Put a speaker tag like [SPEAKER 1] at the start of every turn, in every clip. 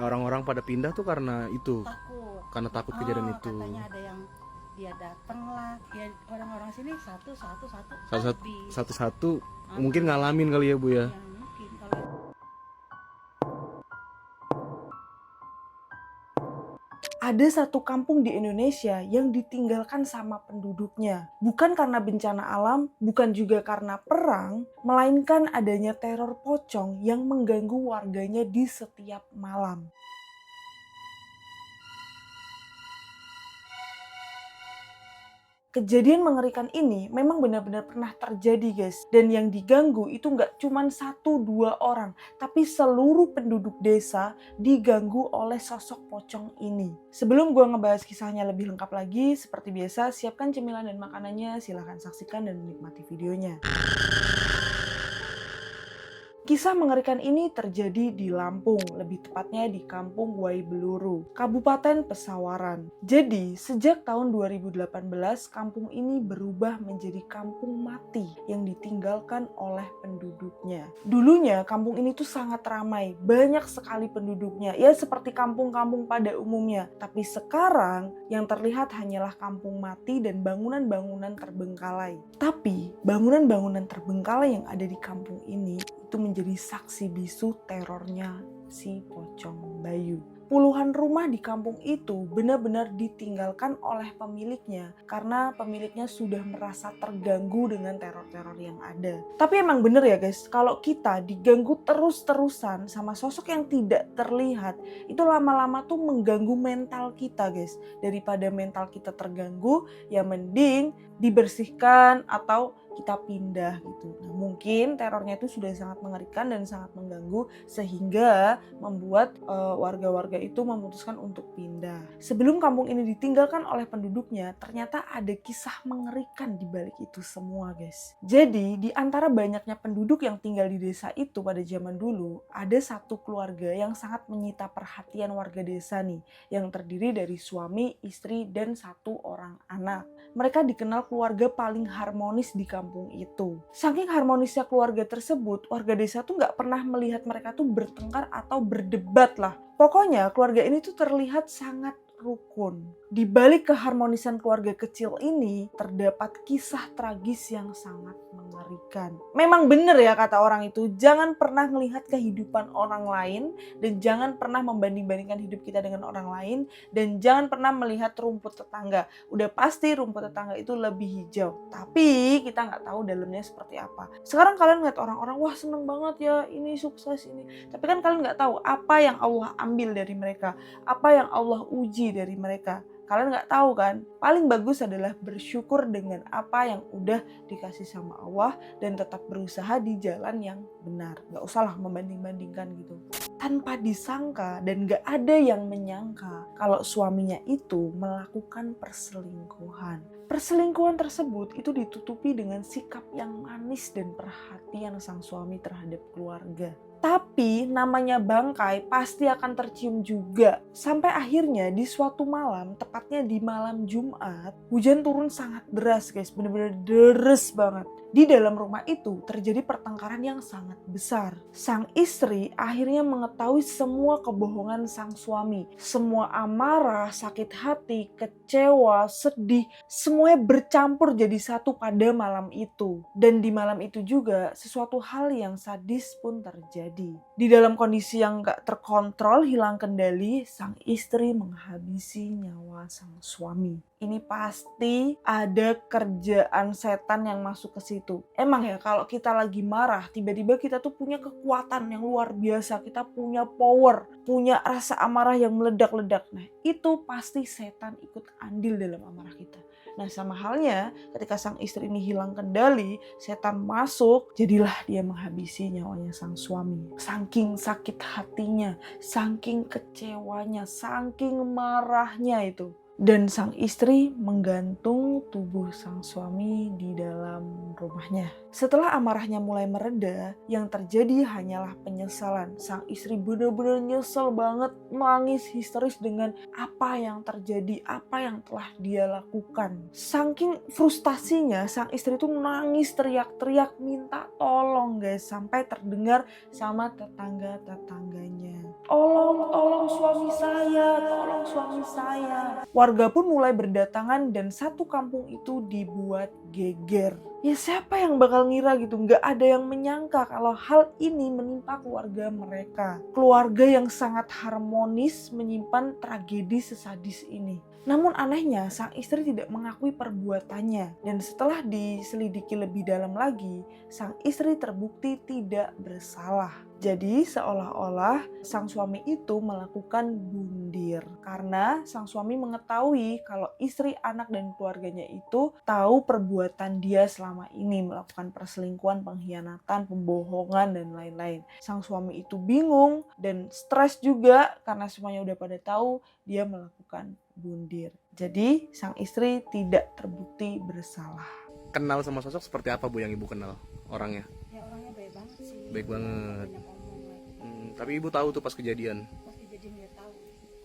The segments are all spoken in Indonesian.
[SPEAKER 1] Orang-orang pada pindah tuh karena itu,
[SPEAKER 2] takut.
[SPEAKER 1] karena takut kejadian itu.
[SPEAKER 2] Katanya ada yang dia datang lah, ya orang-orang sini satu
[SPEAKER 1] Satu-satu,
[SPEAKER 2] habis.
[SPEAKER 1] satu-satu mungkin ngalamin kali ya Bu ya.
[SPEAKER 2] Ya mungkin kalau
[SPEAKER 3] Ada satu kampung di Indonesia yang ditinggalkan sama penduduknya. Bukan karena bencana alam, bukan juga karena perang, melainkan adanya teror pocong yang mengganggu warganya di setiap malam. Kejadian mengerikan ini memang benar-benar pernah terjadi guys. Dan yang diganggu itu nggak cuma 1-2 orang. Tapi seluruh penduduk desa diganggu oleh sosok pocong ini. Sebelum gue ngebahas kisahnya lebih lengkap lagi, seperti biasa siapkan cemilan dan makanannya. Silahkan saksikan dan menikmati videonya. Kisah mengerikan ini terjadi di Lampung, lebih tepatnya di Kampung Waibeluru, Kabupaten Pesawaran. Jadi, sejak tahun 2018, kampung ini berubah menjadi kampung mati yang ditinggalkan oleh penduduknya. Dulunya, kampung ini tuh sangat ramai, banyak sekali penduduknya, ya seperti kampung-kampung pada umumnya. Tapi sekarang, yang terlihat hanyalah kampung mati dan bangunan-bangunan terbengkalai. Tapi, bangunan-bangunan terbengkalai yang ada di kampung ini itu menjadi saksi bisu terornya si pocong Bayu. Puluhan rumah di kampung itu benar-benar ditinggalkan oleh pemiliknya karena pemiliknya sudah merasa terganggu dengan teror-teror yang ada. Tapi emang bener ya guys, kalau kita diganggu terus-terusan sama sosok yang tidak terlihat, itu lama-lama tuh mengganggu mental kita guys. Daripada mental kita terganggu, ya mending dibersihkan atau kita pindah gitu. Nah, mungkin terornya itu sudah sangat mengerikan dan sangat mengganggu sehingga membuat warga-warga itu memutuskan untuk pindah. Sebelum kampung ini ditinggalkan oleh penduduknya, ternyata ada kisah mengerikan di balik itu semua, guys. Jadi, di antara banyaknya penduduk yang tinggal di desa itu pada zaman dulu, ada satu keluarga yang sangat menyita perhatian warga desa nih, yang terdiri dari suami, istri, dan 1 orang anak. Mereka dikenal keluarga paling harmonis di kampung itu. Saking harmonisnya keluarga tersebut, warga desa tuh nggak pernah melihat mereka tuh bertengkar atau berdebat lah. Pokoknya keluarga ini tuh terlihat sangat rukun. Di balik keharmonisan keluarga kecil ini, terdapat kisah tragis yang sangat mengerikan. Memang benar ya kata orang itu, jangan pernah melihat kehidupan orang lain, dan jangan pernah membanding-bandingkan hidup kita dengan orang lain, dan jangan pernah melihat rumput tetangga. Udah pasti rumput tetangga itu lebih hijau, tapi kita nggak tahu dalamnya seperti apa. Sekarang kalian lihat orang-orang, wah seneng banget ya, ini sukses ini. Tapi kan kalian nggak tahu apa yang Allah ambil dari mereka, apa yang Allah uji dari mereka. Kalian nggak tahu kan? Paling bagus adalah bersyukur dengan apa yang udah dikasih sama Allah dan tetap berusaha di jalan yang benar. Nggak usahlah membanding-bandingkan gitu. Tanpa disangka dan gak ada yang menyangka kalau suaminya itu melakukan perselingkuhan. Perselingkuhan tersebut itu ditutupi dengan sikap yang manis dan perhatian sang suami terhadap keluarga. Tapi namanya bangkai pasti akan tercium juga. Sampai akhirnya di suatu malam, tepatnya di malam Jumat, hujan turun sangat deras guys, bener-bener deres banget. Di dalam rumah itu terjadi pertengkaran yang sangat besar. Sang istri akhirnya mengetahui semua kebohongan sang suami. Semua amarah, sakit hati, kecewa, sedih, semuanya bercampur jadi satu pada malam itu. Dan di malam itu juga sesuatu hal yang sadis pun terjadi. Di dalam kondisi yang gak terkontrol, hilang kendali, sang istri menghabisi nyawa sang suami. Ini pasti ada kerjaan setan yang masuk ke situ. Emang ya kalau kita lagi marah, tiba-tiba kita tuh punya kekuatan yang luar biasa. Kita punya power, punya rasa amarah yang meledak-ledak. Nah itu pasti setan ikut andil dalam amarah kita. Nah sama halnya ketika sang istri ini hilang kendali, setan masuk, jadilah dia menghabisi nyawanya sang suami. Saking sakit hatinya, saking kecewanya, saking marahnya itu. dan sang istri menggantung tubuh sang suami di dalam rumahnya. Setelah amarahnya mulai mereda, yang terjadi hanyalah penyesalan. Sang istri benar-benar nyesel banget, nangis histeris dengan apa yang terjadi, apa yang telah dia lakukan. Saking frustasinya, sang istri itu nangis teriak-teriak minta tolong guys, sampai terdengar sama tetangga-tetangganya. Tolong suami saya, tolong suami saya. Warga pun mulai berdatangan dan satu kampung itu dibuat geger. Ya siapa yang bakal ngira gitu, nggak ada yang menyangka kalau hal ini menimpa keluarga mereka. Keluarga yang sangat harmonis menyimpan tragedi sesadis ini. Namun anehnya sang istri tidak mengakui perbuatannya dan setelah diselidiki lebih dalam lagi, sang istri terbukti tidak bersalah. Jadi seolah-olah sang suami itu melakukan bundir karena sang suami mengetahui kalau istri, anak, dan keluarganya itu tahu perbuatan dia selama ini, melakukan perselingkuhan, pengkhianatan, pembohongan, dan lain-lain. Sang suami itu bingung dan stres juga karena semuanya udah pada tahu dia melakukan bundir. Jadi sang istri tidak terbukti bersalah.
[SPEAKER 1] Kenal sama sosok seperti apa Bu yang Ibu kenal orangnya?
[SPEAKER 2] Ya orangnya baik banget sih.
[SPEAKER 1] Baik banget.
[SPEAKER 2] Banyak omong lagi.
[SPEAKER 1] Tapi Ibu tahu tuh pas kejadian.
[SPEAKER 2] Pas kejadian dia tahu.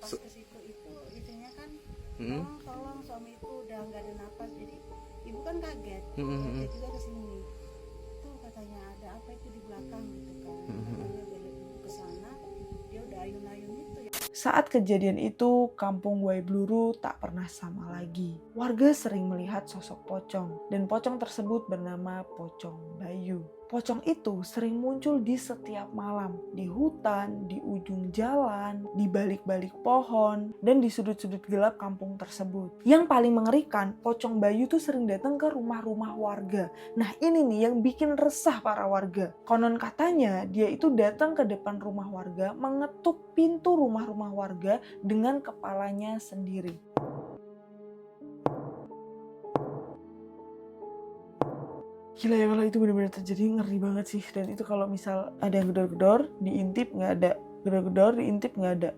[SPEAKER 2] Pas ke situ itu istrinya kan, tolong suami itu udah nggak ada napas. Jadi ibu kan kaget. Dia juga kesini. Tuh katanya ada apa itu di belakang gitu kan. Katanya balik ibu ke sana, dia udah ayun-ayun itu ya.
[SPEAKER 3] Saat kejadian itu, kampung Waibluru tak pernah sama lagi. Warga sering melihat sosok pocong, dan pocong tersebut bernama Pocong Bayu. Pocong itu sering muncul di setiap malam, di hutan, di ujung jalan, di balik-balik pohon, dan di sudut-sudut gelap kampung tersebut. Yang paling mengerikan, Pocong Bayu tuh sering datang ke rumah-rumah warga. Nah ini nih yang bikin resah para warga. Konon katanya dia itu datang ke depan rumah warga, mengetuk pintu rumah-rumah warga dengan kepalanya sendiri. Gila ya, kalau itu benar-benar terjadi ngeri banget sih. Dan itu kalau misal ada yang gedor-gedor, diintip nggak ada. Gedor-gedor, diintip nggak ada.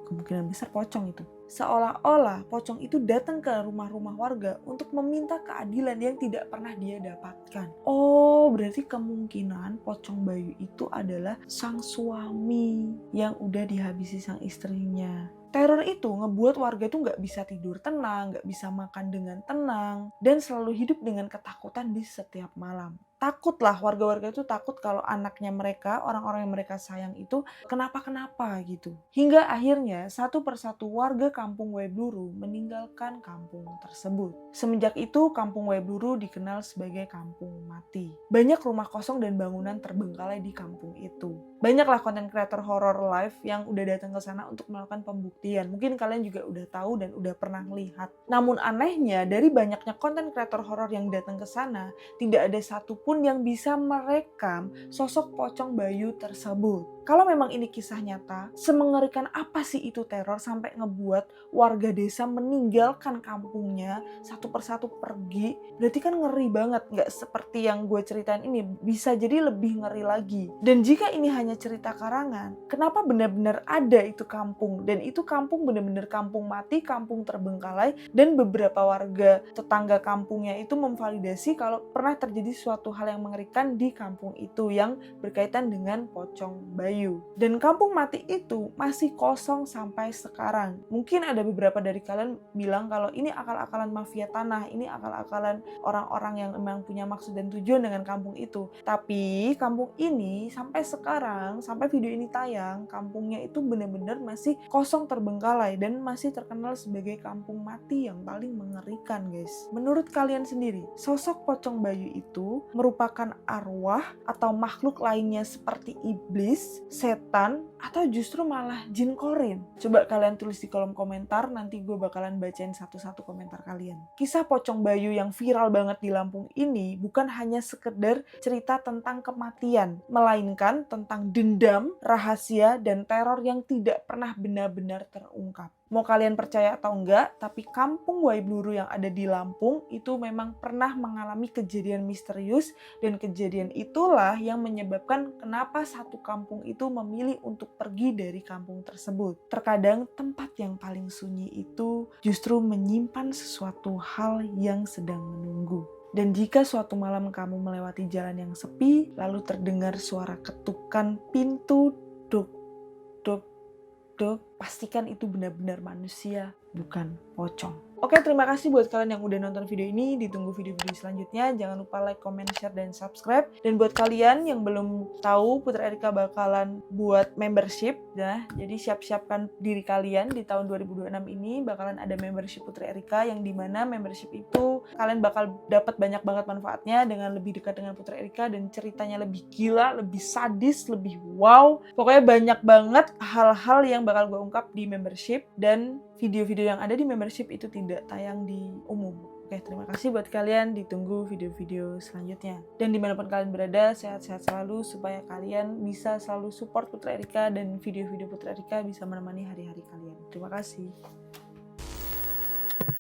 [SPEAKER 3] Kemungkinan besar pocong itu. Seolah-olah pocong itu datang ke rumah-rumah warga untuk meminta keadilan yang tidak pernah dia dapatkan. Oh, berarti kemungkinan Pocong Bayu itu adalah sang suami yang udah dihabisi sang istrinya. Teror itu ngebuat warga tuh nggak bisa tidur tenang, nggak bisa makan dengan tenang, dan selalu hidup dengan ketakutan di setiap malam. Takutlah, warga-warga itu takut kalau anaknya mereka, orang-orang yang mereka sayang itu kenapa-kenapa gitu. Hingga akhirnya satu persatu warga kampung Waibluru meninggalkan kampung tersebut. Semenjak itu kampung Waibluru dikenal sebagai kampung mati. Banyak rumah kosong dan bangunan terbengkalai di kampung itu. Banyaklah konten kreator horror live yang udah datang ke sana untuk melakukan pembuktian. Mungkin kalian juga udah tahu dan udah pernah melihat. Namun anehnya dari banyaknya konten kreator horror yang datang ke sana, tidak ada satupun yang bisa merekam sosok Pocong Bayu tersebut. Kalau memang ini kisah nyata, semengerikan apa sih itu teror sampai ngebuat warga desa meninggalkan kampungnya satu persatu pergi? Berarti kan ngeri banget, nggak seperti yang gue ceritain ini, bisa jadi lebih ngeri lagi. Dan jika ini hanya cerita karangan, kenapa benar-benar ada itu kampung? Dan itu kampung benar-benar kampung mati, kampung terbengkalai, dan beberapa warga tetangga kampungnya itu memvalidasi kalau pernah terjadi suatu hal yang mengerikan di kampung itu yang berkaitan dengan Pocong Bayu. Dan kampung mati itu masih kosong sampai sekarang. Mungkin ada beberapa dari kalian bilang kalau ini akal-akalan mafia tanah, ini akal-akalan orang-orang yang memang punya maksud dan tujuan dengan kampung itu. Tapi kampung ini sampai sekarang, sampai video ini tayang, kampungnya itu benar-benar masih kosong terbengkalai dan masih terkenal sebagai kampung mati yang paling mengerikan, guys. Menurut kalian sendiri, sosok Pocong Bayu itu merupakan arwah atau makhluk lainnya seperti iblis, setan, atau justru malah jin korin? Coba kalian tulis di kolom komentar, nanti gue bakalan bacain satu-satu komentar kalian. Kisah Pocong Bayu yang viral banget di Lampung ini bukan hanya sekedar cerita tentang kematian, melainkan tentang dendam, rahasia, dan teror yang tidak pernah benar-benar terungkap. Mau kalian percaya atau enggak, tapi kampung Wai Bluru yang ada di Lampung itu memang pernah mengalami kejadian misterius, dan kejadian itulah yang menyebabkan kenapa satu kampung itu memilih untuk pergi dari kampung tersebut. Terkadang tempat yang paling sunyi itu justru menyimpan sesuatu hal yang sedang menunggu. Dan jika suatu malam kamu melewati jalan yang sepi, lalu terdengar suara ketukan pintu, duk, duk, duk, pastikan itu benar-benar manusia, bukan pocong. Oke, terima kasih buat kalian yang udah nonton video ini. Ditunggu video-video selanjutnya. Jangan lupa like, comment, share, dan subscribe. Dan buat kalian yang belum tahu, Putri Erika bakalan buat membership. Nah, jadi siap-siapkan diri kalian di tahun 2026 ini. Bakalan ada membership Putri Erika, yang dimana membership itu kalian bakal dapat banyak banget manfaatnya dengan lebih dekat dengan Putri Erika, dan ceritanya lebih gila, lebih sadis, lebih wow. Pokoknya banyak banget hal-hal yang bakal gue ungkap di membership, dan video-video yang ada di membership itu tidak tayang di umum. Oke, terima kasih buat kalian. Ditunggu video-video selanjutnya. Dan dimanapun kalian berada, sehat-sehat selalu supaya kalian bisa selalu support Putri Erika dan video-video Putri Erika bisa menemani hari-hari kalian. Terima kasih.